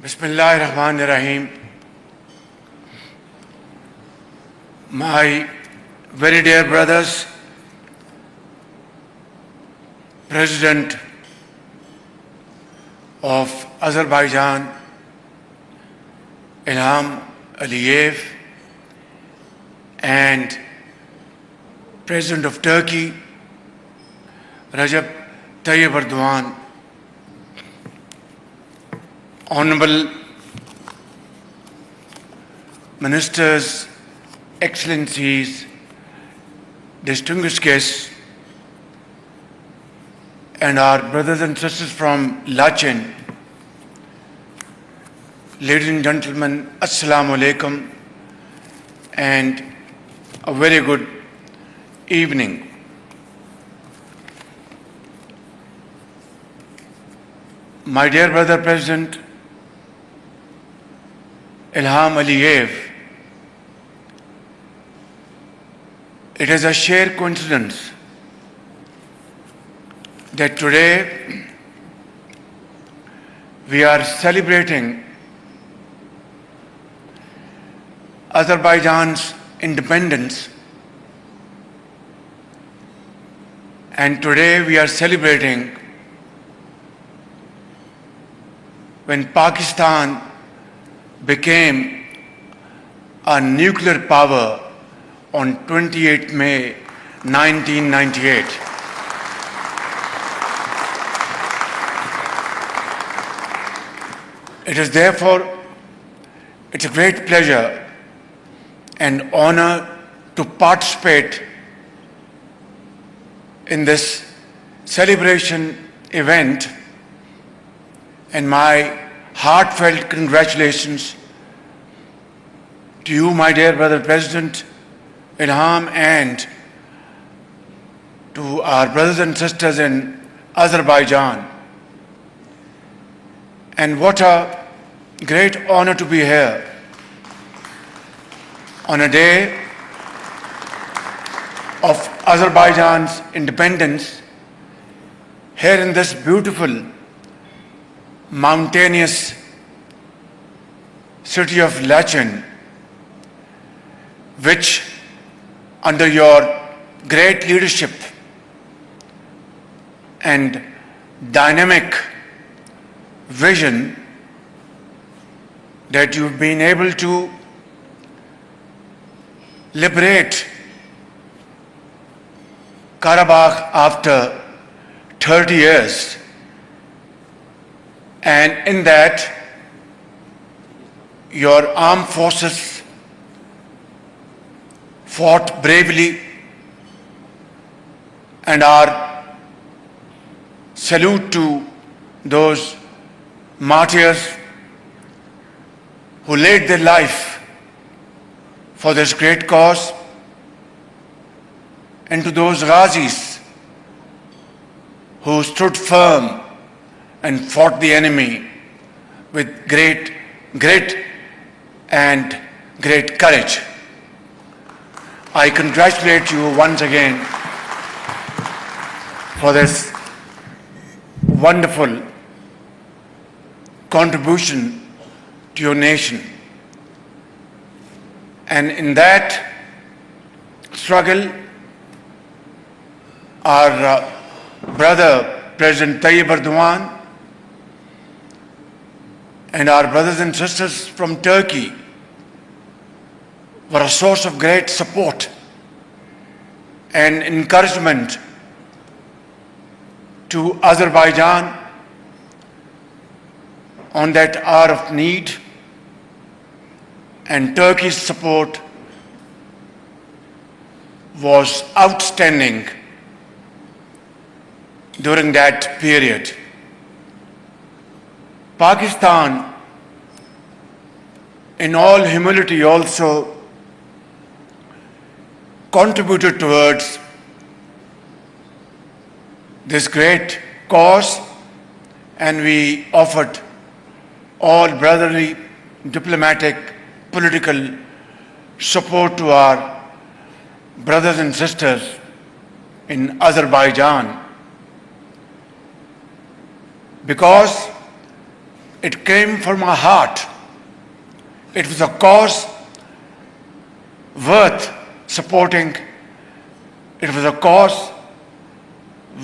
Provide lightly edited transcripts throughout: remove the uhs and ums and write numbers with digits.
Bismillah ar-Rahman ar-Rahim. My very dear brothers, President of Azerbaijan, Ilham Aliyev, and President of Turkey, Recep Tayyip Erdogan, Honorable Ministers, Excellencies, distinguished guests, and our brothers and sisters from Lachen, ladies and gentlemen, Assalamu alaikum, and a very good evening. My dear brother President Ilham Aliyev, it is a sheer coincidence that today we are celebrating Azerbaijan's independence, and today we are celebrating when Pakistan became a nuclear power on 28 May 1998. It is therefore, it's a great pleasure and honor to participate in this celebration event, and my heartfelt congratulations to you, my dear brother President Ilham, and to our brothers and sisters in Azerbaijan. And what a great honor to be here on a day of Azerbaijan's independence, here in this beautiful mountainous city of Lachen, which under your great leadership and dynamic vision that you've been able to liberate Karabakh after 30 years. And in that, your armed forces fought bravely, and our salute to those martyrs who laid their life for this great cause, and to those Ghazis who stood firm and fought the enemy with great grit and great courage. I congratulate you once again for this wonderful contribution to your nation. And in that struggle, our brother President Tayyip Erdogan and our brothers and sisters from Turkey were a source of great support and encouragement to Azerbaijan on that hour of need, and Turkey's support was outstanding during that period. Pakistan, in all humility, also contributed towards this great cause, and we offered all brotherly, diplomatic, political support to our brothers and sisters in Azerbaijan, because It came from our heart. It was a cause worth supporting. It was a cause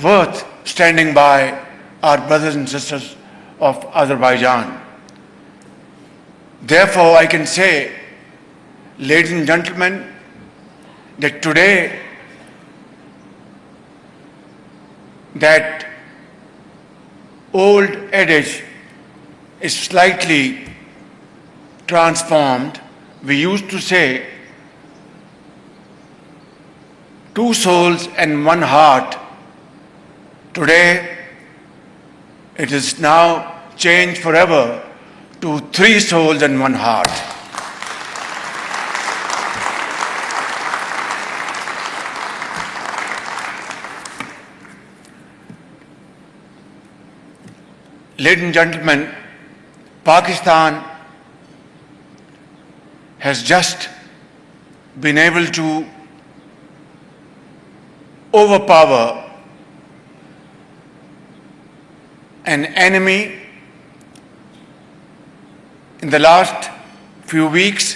worth standing by our brothers and sisters of Azerbaijan. Therefore, I can say, ladies and gentlemen, that today that old adage is slightly transformed. We used to say, two souls and one heart. Today, it is now changed forever to three souls and one heart. Ladies and gentlemen, Pakistan has just been able to overpower an enemy in the last few weeks,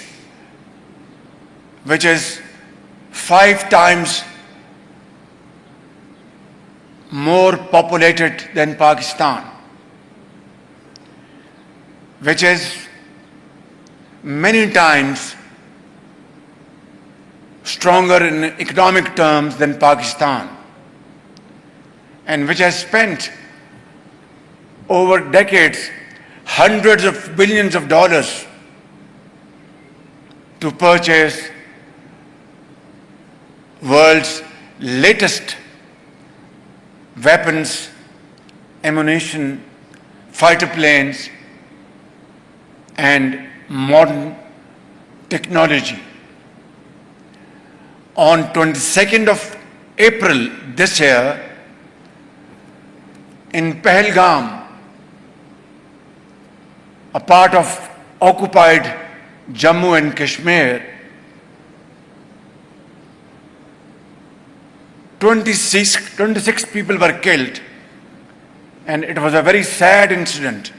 which is 5 times more populated than Pakistan, which is many times stronger in economic terms than Pakistan, and which has spent over decades hundreds of billions of dollars to purchase world's latest weapons, ammunition, fighter planes, and modern technology. On 22nd of April this year, in Pahalgam, a part of occupied Jammu and Kashmir, 26 people were killed, and it was a very sad incident.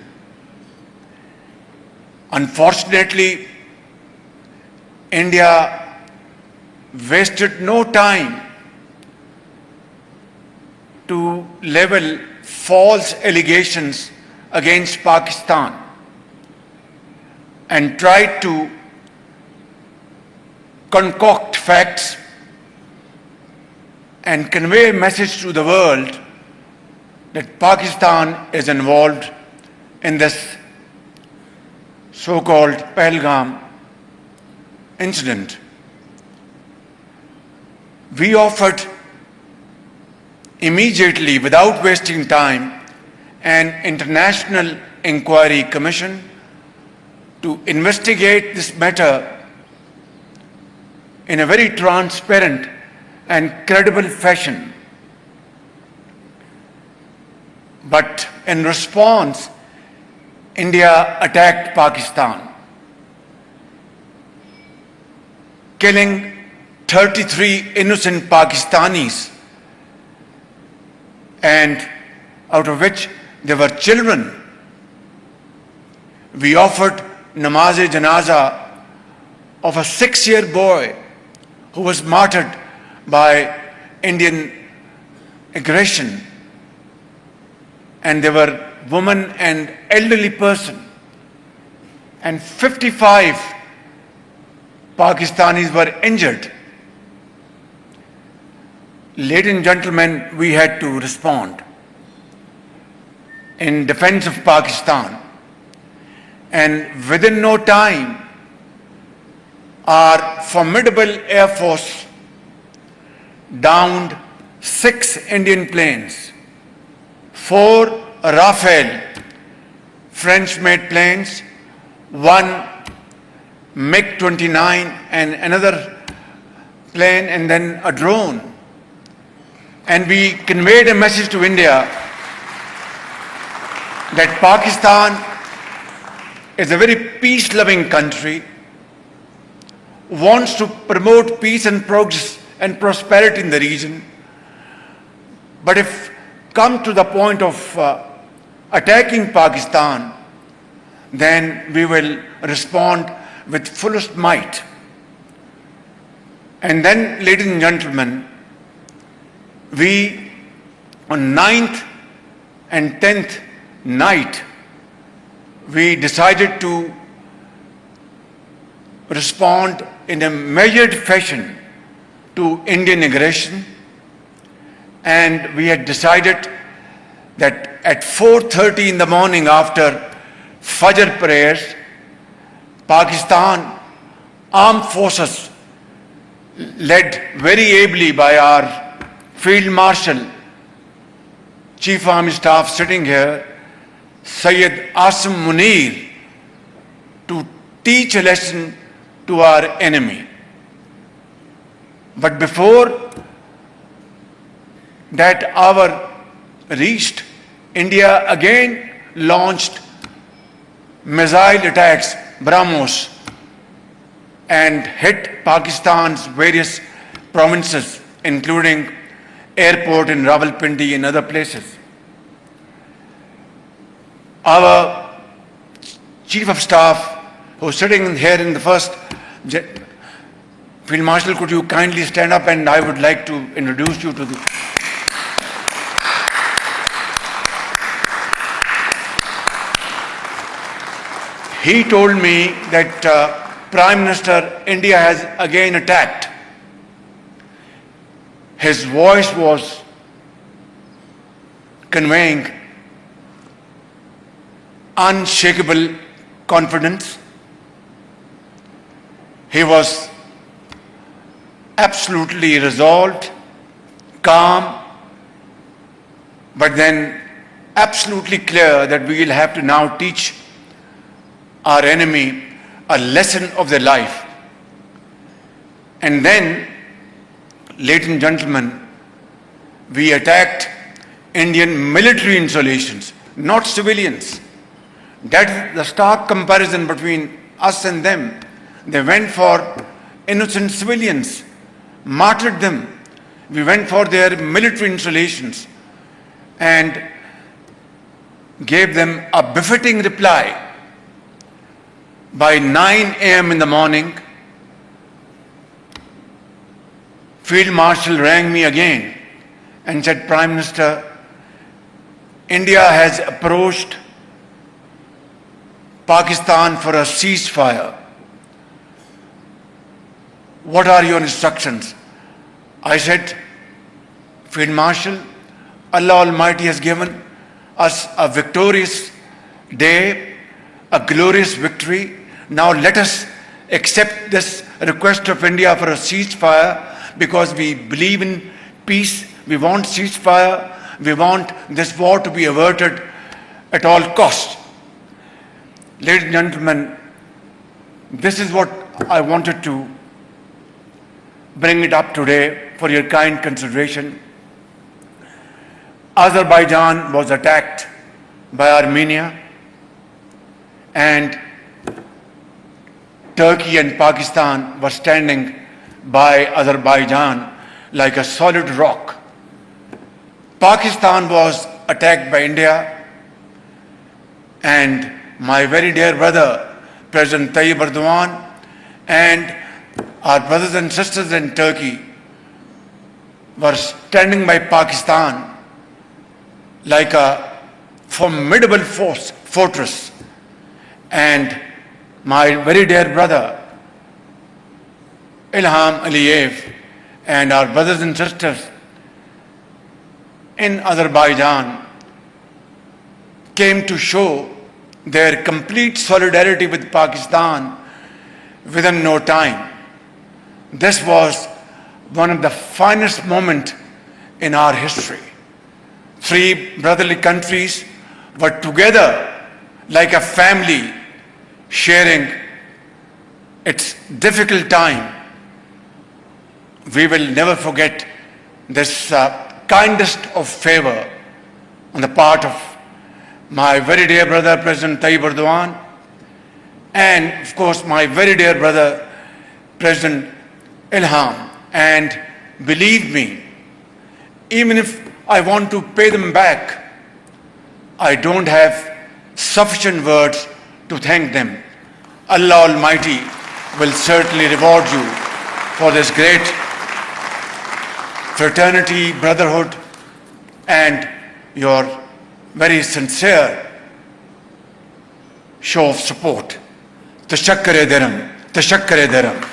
Unfortunately, India wasted no time to level false allegations against Pakistan and tried to concoct facts and convey a message to the world that Pakistan is involved in this so-called Pahalgam incident. We offered immediately, without wasting time, an international inquiry commission to investigate this matter in a very transparent and credible fashion. But in response, India attacked Pakistan, killing 33 innocent Pakistanis, and out of which there were children. We offered namaz-e-janaza of a 6-year boy who was martyred by Indian aggression, and there were women and elderly person, and 55 Pakistanis were injured. Ladies and gentlemen, we had to respond in defense of Pakistan, and within no time, our formidable Air Force downed 6 Indian planes, 4 Rafale French-made planes, 1 MiG-29 and another plane, and then a drone. And we conveyed a message to India that Pakistan is a very peace-loving country, wants to promote peace and progress and prosperity in the region. But if come to the point of attacking Pakistan, then we will respond with fullest might. And then, ladies and gentlemen, we, on 9th and 10th night, we decided to respond in a measured fashion to Indian aggression, and we had decided that at 4:30 in the morning after Fajr prayers, Pakistan armed forces, led very ably by our Field Marshal, Chief Army Staff sitting here, Sayyid Asim Munir, to teach a lesson to our enemy. But before that hour reached, India again launched missile attacks, BrahMos, and hit Pakistan's various provinces, including airport in Rawalpindi and other places. Our Chief of Staff, who's sitting here in the first, Field Marshal, could you kindly stand up, and I would like to introduce you to the... He told me that Prime Minister, India has again attacked. His voice was conveying unshakable confidence. He was absolutely resolved, calm, but then absolutely clear that we will have to now teach our enemy a lesson of their life. And then, ladies and gentlemen, we attacked Indian military installations, not civilians. That's the stark comparison between us and them. They went for innocent civilians, martyred them. We went for their military installations and gave them a befitting reply. By 9 a.m. in the morning, Field Marshal rang me again and said, Prime Minister, India has approached Pakistan for a ceasefire. What are your instructions? I said, Field Marshal, Allah Almighty has given us a victorious day, a glorious victory. Now let us accept this request of India for a ceasefire, because we believe in peace. We want ceasefire. We want this war to be averted at all costs. Ladies and gentlemen, this is what I wanted to bring it up today for your kind consideration. Azerbaijan was attacked by Armenia, and Turkey and Pakistan were standing by Azerbaijan like a solid rock. Pakistan was attacked by India, and my very dear brother, President Erdwan, and our brothers and sisters in Turkey were standing by Pakistan like a formidable fortress. And my very dear brother, Ilham Aliyev, and our brothers and sisters in Azerbaijan came to show their complete solidarity with Pakistan within no time. This was one of the finest moments in our history. Three brotherly countries were together like a family, sharing its difficult time. We will never forget this kindest of favor on the part of my very dear brother, President Erdwan, and of course my very dear brother, President Ilham. And believe me, even if I want to pay them back, I don't have sufficient words to thank them. Allah Almighty will certainly reward you for this great fraternity, brotherhood, and your very sincere show of support. Tashakkar-e-diram, tashakkar-e-diram.